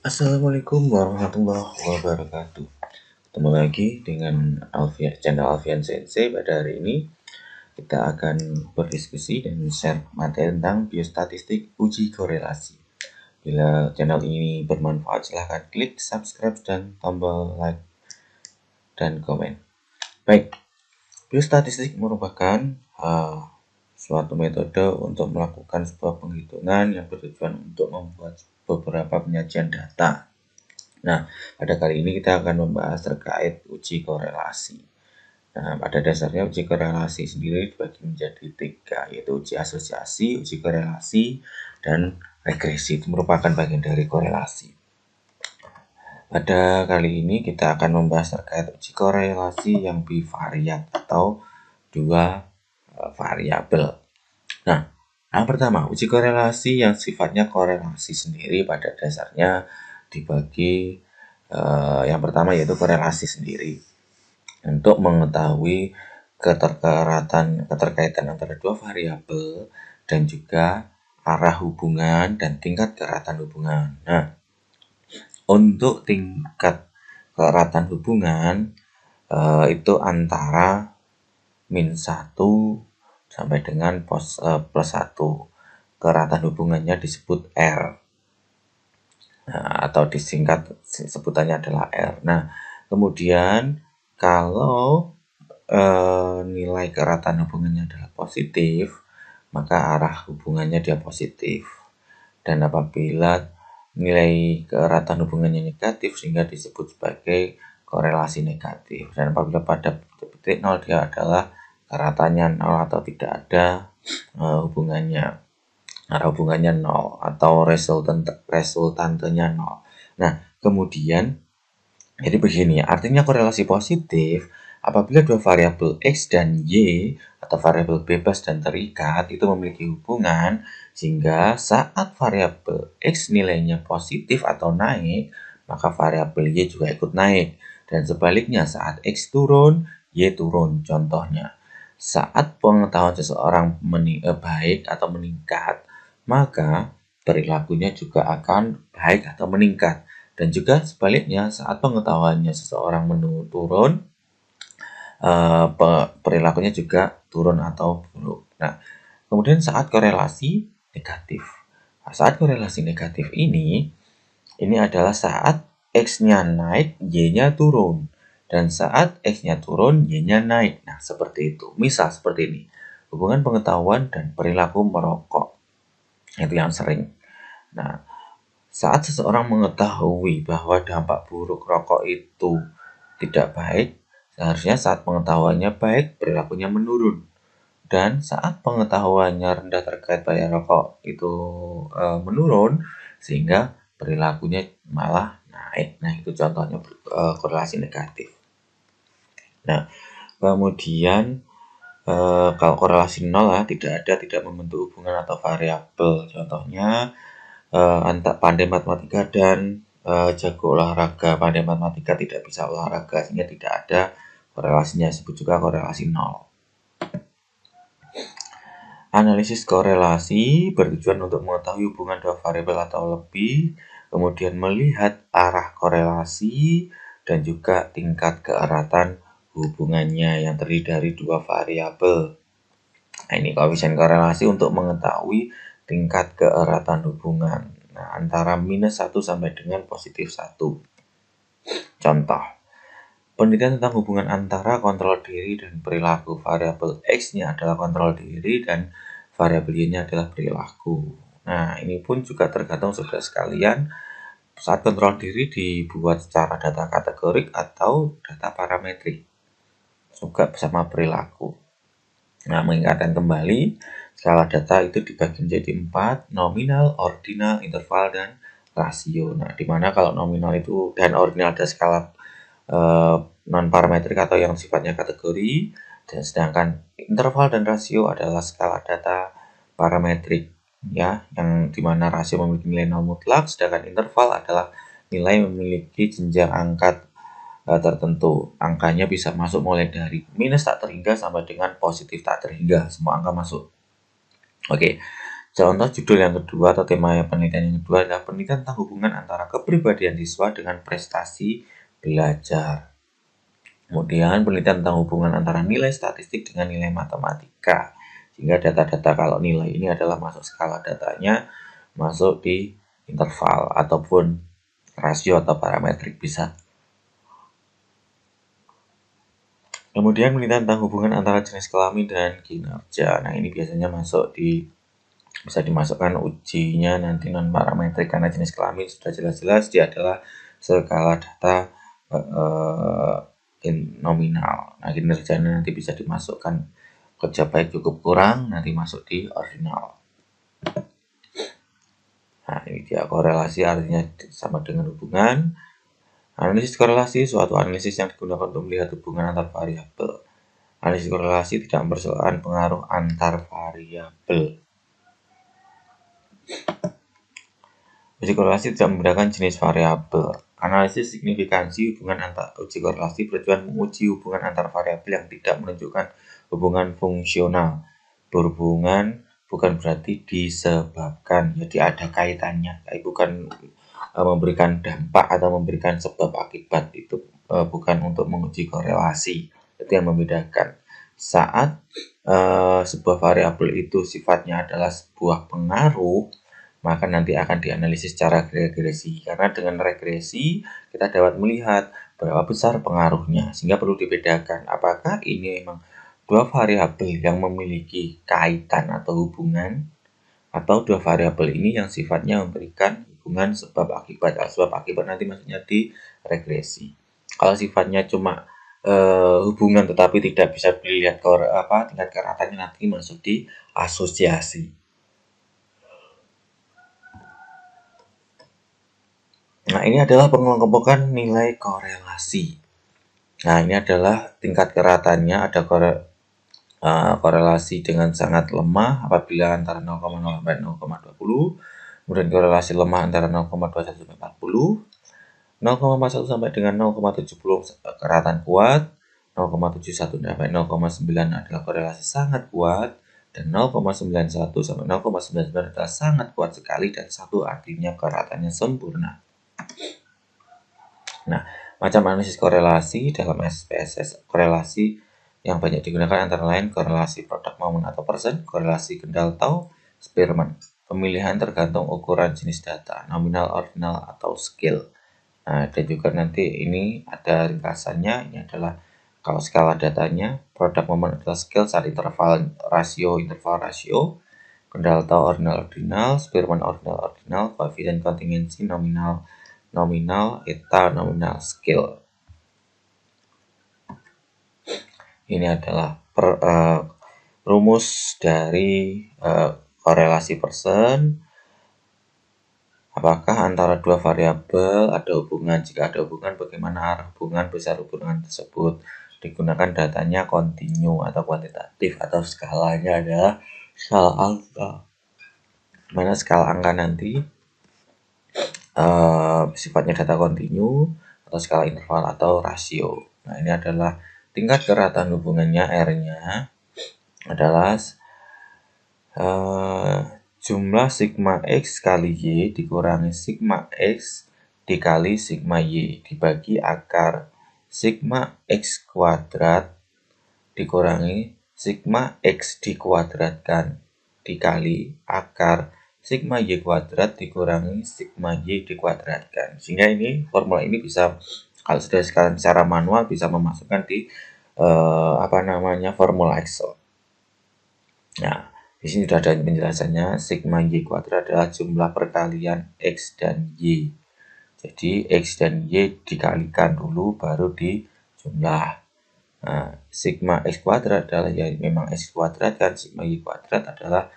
Assalamualaikum warahmatullahi wabarakatuh. Ketemu lagi dengan channel Alfian Sensei. Pada hari ini kita akan berdiskusi dan share materi tentang biostatistik uji korelasi. Bila channel ini bermanfaat, silahkan klik subscribe dan tombol like dan komen. Baik, biostatistik merupakan suatu metode untuk melakukan sebuah penghitungan yang bertujuan untuk membuat beberapa penyajian data. Nah, pada kali ini kita akan membahas terkait uji korelasi. Nah, pada dasarnya uji korelasi sendiri dibagi menjadi 3, yaitu uji asosiasi, uji korelasi, dan regresi. Itu merupakan bagian dari korelasi. Pada kali ini kita akan membahas terkait uji korelasi yang bivariat atau 2 variabel. Nah, yang pertama, uji korelasi yang sifatnya korelasi sendiri pada dasarnya dibagi yang pertama yaitu korelasi sendiri. Untuk mengetahui keterkaitan antara 2 variabel dan juga arah hubungan dan tingkat keeratan hubungan. Nah, untuk tingkat keeratan hubungan itu antara -1 sampai dengan +1. Keeratan hubungannya disebut R. Nah, atau disingkat sebutannya adalah R. Nah, kemudian kalau nilai keeratan hubungannya adalah positif, maka arah hubungannya dia positif. Dan apabila nilai keeratan hubungannya negatif, sehingga disebut sebagai korelasi negatif. Dan apabila pada titik 0 dia adalah keeratannya 0 atau tidak ada hubungannya. Arah hubungannya 0 atau resultantenya 0. Nah, kemudian jadi begini, artinya korelasi positif apabila 2 variabel X dan Y atau variabel bebas dan terikat itu memiliki hubungan sehingga saat variabel X nilainya positif atau naik, maka variabel Y juga ikut naik. Dan sebaliknya saat X turun, Y turun. Contohnya, saat pengetahuan seseorang baik atau meningkat, maka perilakunya juga akan baik atau meningkat. Dan juga sebaliknya, saat pengetahuannya seseorang turun, perilakunya juga turun atau buruk. Nah, kemudian saat korelasi negatif. Nah, saat korelasi negatif ini adalah saat X-nya naik, Y-nya turun. Dan saat X-nya turun, Y-nya naik. Nah, seperti itu. Misal seperti ini. Hubungan pengetahuan dan perilaku merokok. Itu yang sering. Nah, saat seseorang mengetahui bahwa dampak buruk rokok itu tidak baik, seharusnya saat pengetahuannya baik, perilakunya menurun. Dan saat pengetahuannya rendah terkait bahaya rokok itu menurun, sehingga perilakunya malah naik. Nah, itu contohnya korelasi negatif. Nah, kemudian kalau korelasi 0 tidak membentuk hubungan atau variabel. Contohnya pandai matematika dan jago olahraga. Pandai matematika tidak bisa olahraga, sehingga tidak ada korelasinya, disebut juga korelasi 0. Analisis korelasi bertujuan untuk mengetahui hubungan 2 variabel atau lebih, kemudian melihat arah korelasi dan juga tingkat keeratan hubungannya yang terdiri dari 2 variabel. Nah, ini koefisien korelasi untuk mengetahui tingkat keeratan hubungan. Nah, antara -1 sampai dengan +1. Contoh, penelitian tentang hubungan antara kontrol diri dan perilaku. Variabel X-nya adalah kontrol diri dan variabel Y-nya adalah perilaku. Nah, ini pun juga tergantung saudara sekalian. Saat kontrol diri dibuat secara data kategorik atau data parametrik. Juga bersama perilaku. Nah, mengingatkan kembali, skala data itu dibagi menjadi 4, nominal, ordinal, interval, dan rasio. Nah, dimana kalau nominal itu dan ordinal ada skala non-parametrik atau yang sifatnya kategori, dan sedangkan interval dan rasio adalah skala data parametrik, ya, yang dimana rasio memiliki nilai 0 mutlak, sedangkan interval adalah nilai memiliki jenjang angka tertentu. Angkanya bisa masuk mulai dari minus tak terhingga sampai dengan positif tak terhingga. Semua angka masuk. Oke. Contoh judul yang kedua atau tema penelitian yang kedua adalah penelitian tentang hubungan antara kepribadian siswa dengan prestasi belajar. Kemudian penelitian tentang hubungan antara nilai statistik dengan nilai matematika. Sehingga data-data kalau nilai ini adalah masuk skala datanya, masuk di interval ataupun rasio atau parametrik bisa. Kemudian penelitian tentang hubungan antara jenis kelamin dan kinerja. Nah, ini biasanya masuk di bisa dimasukkan ujinya nanti non parametrik karena jenis kelamin sudah jelas-jelas dia adalah skala data nominal. Nah, kinerjanya nanti bisa dimasukkan kerja baik cukup kurang nanti masuk di ordinal. Nah, ini dia korelasi artinya sama dengan hubungan. Analisis korelasi suatu analisis yang digunakan untuk melihat hubungan antar variabel. Analisis korelasi tidak mempersoalkan pengaruh antar variabel. Uji korelasi tidak membedakan jenis variabel. Analisis signifikansi hubungan antar uji korelasi bertujuan menguji hubungan antar variabel yang tidak menunjukkan hubungan fungsional. Berhubungan bukan berarti disebabkan, jadi ada kaitannya. Bukan memberikan dampak atau memberikan sebab akibat, itu bukan untuk menguji korelasi. Itu yang membedakan. Saat sebuah variabel itu sifatnya adalah sebuah pengaruh, maka nanti akan dianalisis secara regresi. Karena dengan regresi kita dapat melihat berapa besar pengaruhnya, sehingga perlu dibedakan apakah ini memang dua variabel yang memiliki kaitan atau hubungan, atau dua variabel ini yang sifatnya memberikan hubungan sebab akibat. Sebab akibat nanti maksudnya di regresi. Kalau sifatnya cuma hubungan tetapi tidak bisa dilihat tingkat keratannya, nanti masuk di asosiasi. Nah, ini adalah pengelompokan nilai korelasi. Nah, ini adalah tingkat keratannya, ada korelasi dengan sangat lemah apabila antara 0,0 sampai 0,20, kemudian korelasi lemah antara 0,21 sampai 40, 0,41 sampai dengan 0,70 keratan kuat, 0,71 sampai 0,9 adalah korelasi sangat kuat, dan 0,91 sampai 0,99 adalah sangat kuat sekali, dan 1 artinya keratannya sempurna. Nah, macam analisis korelasi dalam SPSS, korelasi yang banyak digunakan antara lain korelasi produk momen atau persen, korelasi Kendall Tau, Spearman. Pemilihan tergantung ukuran jenis data, nominal, ordinal, atau scale. Nah, dan juga nanti ini ada ringkasannya, ini adalah kalau skala datanya, produk momen adalah scale saat interval rasio, Kendall Tau ordinal, Spearman ordinal, koefisien kontingensi nominal, eta nominal scale. Ini adalah rumus dari korelasi persen. Apakah antara dua variabel ada hubungan? Jika ada hubungan, bagaimana arah hubungan, besar hubungan tersebut? Digunakan datanya kontinu atau kuantitatif, atau skalanya adalah skala angka. Mana skala angka nanti sifatnya data kontinu atau skala interval atau rasio. Nah, ini adalah tingkat keratan hubungannya, R-nya adalah jumlah sigma X kali Y dikurangi sigma X dikali sigma Y dibagi akar sigma X kuadrat dikurangi sigma X dikuadratkan dikali akar sigma Y kuadrat dikurangi sigma Y dikuadratkan. Sehingga ini formula ini bisa, kalau sudah sekarang secara manual, bisa memasukkan di formula Excel. Nah, di sini sudah ada penjelasannya. Sigma Y kuadrat adalah jumlah perkalian X dan Y. Jadi X dan Y dikalikan dulu baru dijumlah. Nah, sigma X kuadrat adalah ya memang X kuadrat kan, sigma Y kuadrat adalah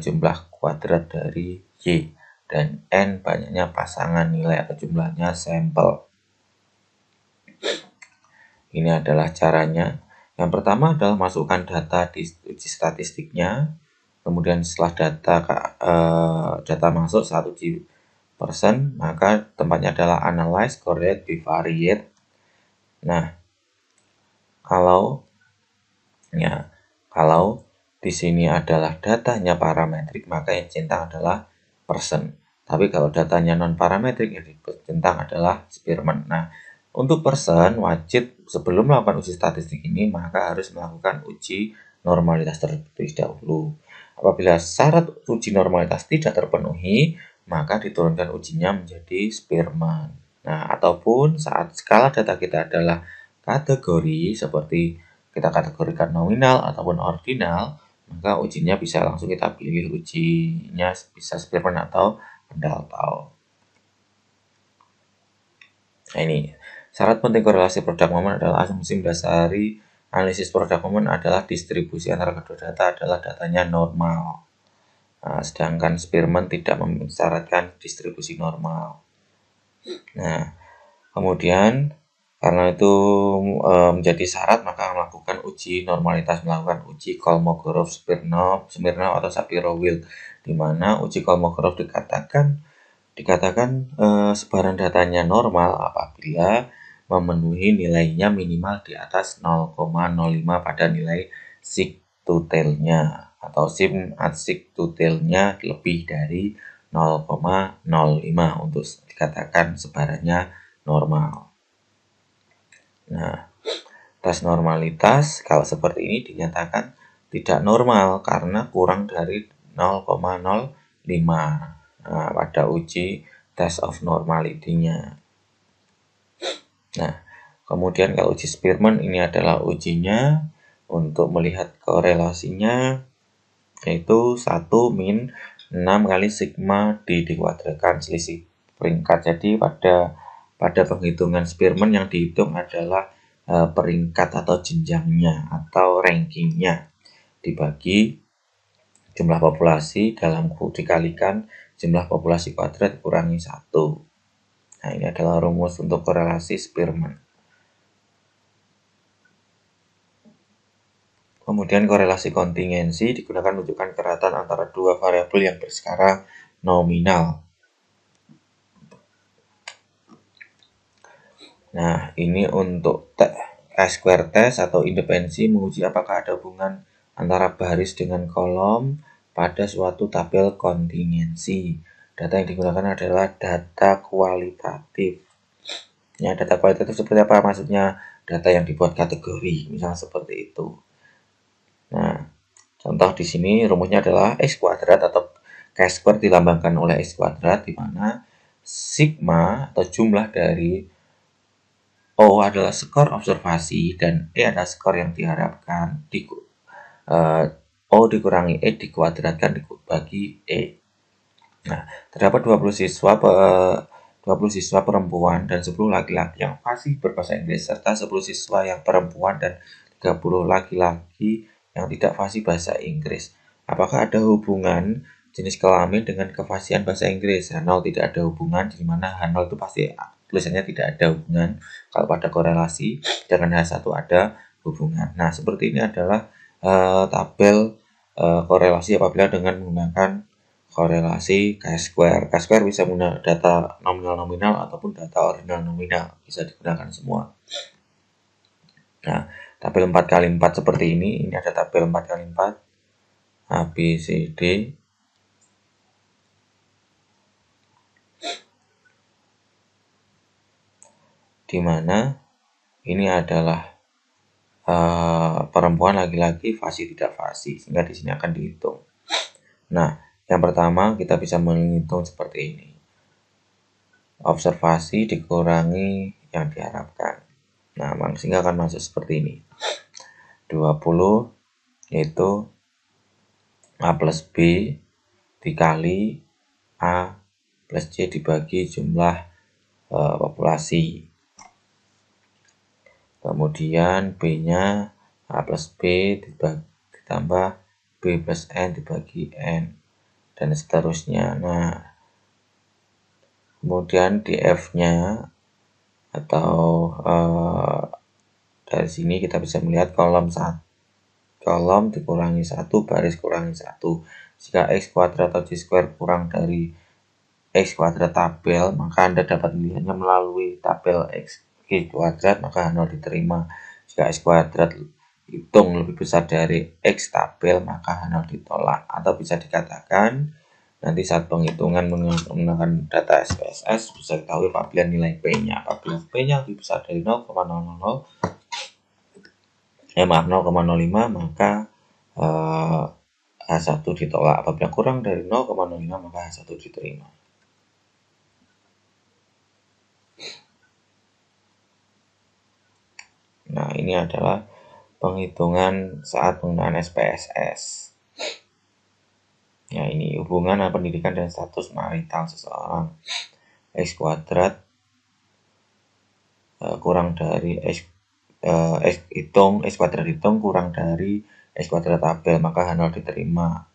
jumlah kuadrat dari Y, dan N banyaknya pasangan nilai atau jumlahnya sampel. Ini adalah caranya. Yang pertama adalah masukkan data di uji statistiknya. Kemudian setelah data masuk saat uji persen, maka tempatnya adalah analyze, correlate, bivariate. Nah, kalau di sini adalah datanya parametrik, maka yang centang adalah person. Tapi kalau datanya non parametrik, yang centang adalah Spearman. Nah, untuk person wajib sebelum melakukan uji statistik ini, maka harus melakukan uji normalitas terlebih dahulu. Apabila syarat uji normalitas tidak terpenuhi, maka diturunkan ujinya menjadi Spearman. Nah, ataupun saat skala data kita adalah kategori seperti kita kategorikan nominal ataupun ordinal, maka ujinya bisa langsung kita pilih ujinya bisa Spearman atau Pendahl-Tau. Nah, ini syarat penting korelasi produk momen adalah asumsi mendasari analisis produk momen adalah distribusi antara kedua data adalah datanya normal. Nah, sedangkan Spearman tidak mensyaratkan distribusi normal. Nah, kemudian karena itu menjadi syarat, maka melakukan uji normalitas, melakukan uji Kolmogorov, Smirnov atau Shapiro-Wilk, di mana uji Kolmogorov dikatakan sebaran datanya normal apabila memenuhi nilainya minimal di atas 0,05 pada nilai sigtutelnya atau sim at sigtutelnya lebih dari 0,05 untuk dikatakan sebarannya normal. Nah, tes normalitas kalau seperti ini dinyatakan tidak normal karena kurang dari 0,05 pada uji test of normality-nya. Nah, kemudian kalau uji Spearman ini adalah ujinya untuk melihat korelasinya, yaitu 1 min 6 kali sigma dikuadratkan selisih peringkat. Jadi pada penghitungan Spearman yang dihitung adalah peringkat atau jenjangnya atau rankingnya dibagi jumlah populasi dikalikan jumlah populasi kuadrat kurangi 1. Nah, ini adalah rumus untuk korelasi Spearman. Kemudian korelasi kontingensi digunakan menunjukkan keratan antara dua variabel yang berskala nominal. Nah, ini untuk square test atau independensi menguji apakah ada hubungan antara baris dengan kolom pada suatu tabel kontingensi. Data yang digunakan adalah data kualitatif. Ya, data kualitatif seperti apa? Maksudnya data yang dibuat kategori, misalnya seperti itu. Nah, contoh di sini rumusnya adalah X kuadrat atau chi-square dilambangkan oleh X kuadrat, di mana sigma atau jumlah dari O adalah skor observasi dan E adalah skor yang diharapkan. O dikurangi E dikuadratkan dibagi E. Nah, terdapat 20 siswa perempuan dan 10 laki-laki yang fasih berbahasa Inggris serta 10 siswa yang perempuan dan 30 laki-laki yang tidak fasih bahasa Inggris. Apakah ada hubungan jenis kelamin dengan kefasihan bahasa Inggris? H0 tidak ada hubungan, di mana H0 itu pasti tulisannya tidak ada hubungan. Kalau pada korelasi dengan H1 ada hubungan. Nah, seperti ini adalah tabel korelasi apabila dengan menggunakan korelasi chi-square. Chi-square bisa menggunakan data nominal-nominal ataupun data ordinal nominal, bisa digunakan semua. Nah, tabel 4x4 seperti ini ada tabel 4x4 A, B, C, D. Di mana ini adalah perempuan, laki-laki, fasih tidak fasih, sehingga di sini akan dihitung. Nah, yang pertama kita bisa menghitung seperti ini. Observasi dikurangi yang diharapkan. Nah, sehingga akan masuk seperti ini. 20 yaitu A plus B dikali A plus C dibagi jumlah populasi. Kemudian B-nya A plus B ditambah B plus N dibagi N, dan seterusnya. Nah, kemudian di F-nya atau dari sini kita bisa melihat kolom dikurangi 1, baris kurangi 1. Jika X kuadrat atau chi-square kurang dari X kuadrat tabel, maka Anda dapat melihatnya melalui tabel X kuadrat, maka H0 diterima. Jika X kuadrat hitung lebih besar dari X tabel, maka H0 ditolak. Atau bisa dikatakan nanti saat penghitungan menggunakan data SPSS bisa diketahui apabila nilai P-nya. Apabila P-nya lebih besar dari 0,05 maka H1 ditolak. Apabila kurang dari 0,05 maka H1 diterima. Nah, ini adalah penghitungan saat penggunaan SPSS. Ya, ini hubungan pendidikan dan status marital seseorang. X kuadrat kurang dari X kuadrat hitung kurang dari X kuadrat tabel, maka H0 diterima.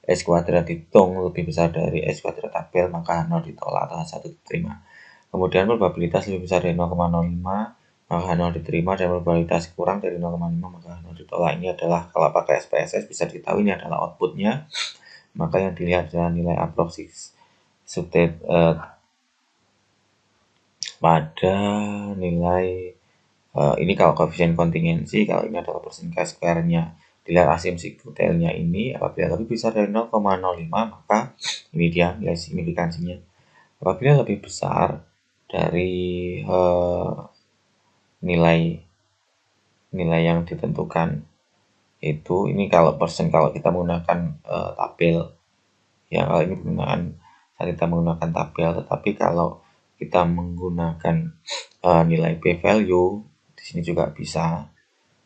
X kuadrat hitung lebih besar dari X kuadrat tabel, maka H0 ditolak atau H1 diterima. Kemudian probabilitas lebih besar dari 0,05 maka H0 diterima, dan probabilitas kurang dari 0,5 maka H0 ditolak. Ini adalah kalau pakai SPSS bisa diketahui ini adalah outputnya, maka yang dilihat adalah nilai approximate pada nilai ini kalau koefisien kontingensi, kalau ini adalah persen K-square-nya. Dilihat asumsi detailnya ini, apabila lebih besar dari 0,05 maka ini dia nilai signifikansinya. Apabila lebih besar dari nilai yang ditentukan itu, ini kalau persen kalau kita menggunakan tabel, ya kalau ini penggunaan saat kita menggunakan tabel. Tetapi kalau kita menggunakan nilai P value, di sini juga bisa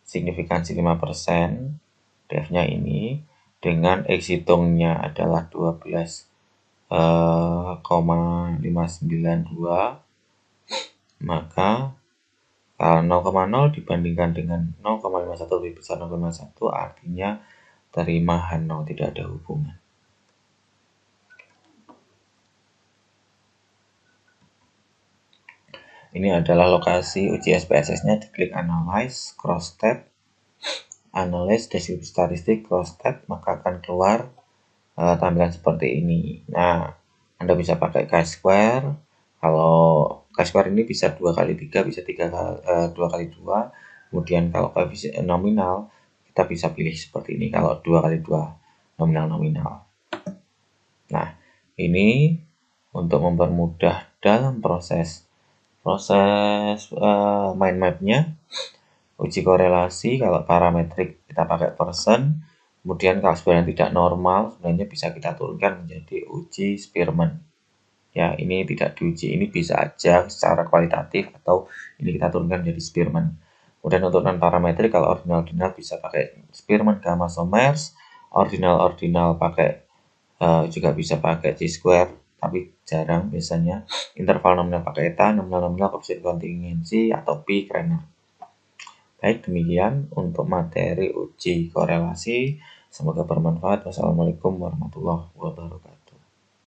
signifikansi 5%, def-nya ini dengan X hitungnya adalah 12,592, maka kalau 0,0 dibandingkan dengan 0,51 lebih besar 0,1 artinya terima H0, tidak ada hubungan. Ini adalah lokasi uji SPSS-nya, diklik Analyze, Cross-Tab, Analyze, Deskripsi Statistik, Cross-Tab, maka akan keluar tampilan seperti ini. Nah, Anda bisa pakai Chi-square. Kalau Chi-square ini bisa 2x3, bisa 2x2. Kemudian kalau koefisien nominal, kita bisa pilih seperti ini. Kalau 2x2 nominal-nominal. Nah, ini untuk mempermudah dalam proses mind map-nya. Uji korelasi, kalau parametrik kita pakai persen. Kemudian kalau sebenarnya tidak normal, sebenarnya bisa kita turunkan menjadi uji Spearman. Ya, ini tidak diuji, ini bisa aja secara kualitatif atau ini kita turunkan menjadi Spearman. Kemudian untuk non parametrik, kalau ordinal bisa pakai Spearman, Gamma, Somers. Ordinal pakai juga bisa pakai Chi-square, tapi jarang biasanya. Interval nominal pakai eta, nominal koefisien kontingensi atau P Cramer. Baik, demikian untuk materi uji korelasi. Semoga bermanfaat. Wassalamualaikum warahmatullahi wabarakatuh.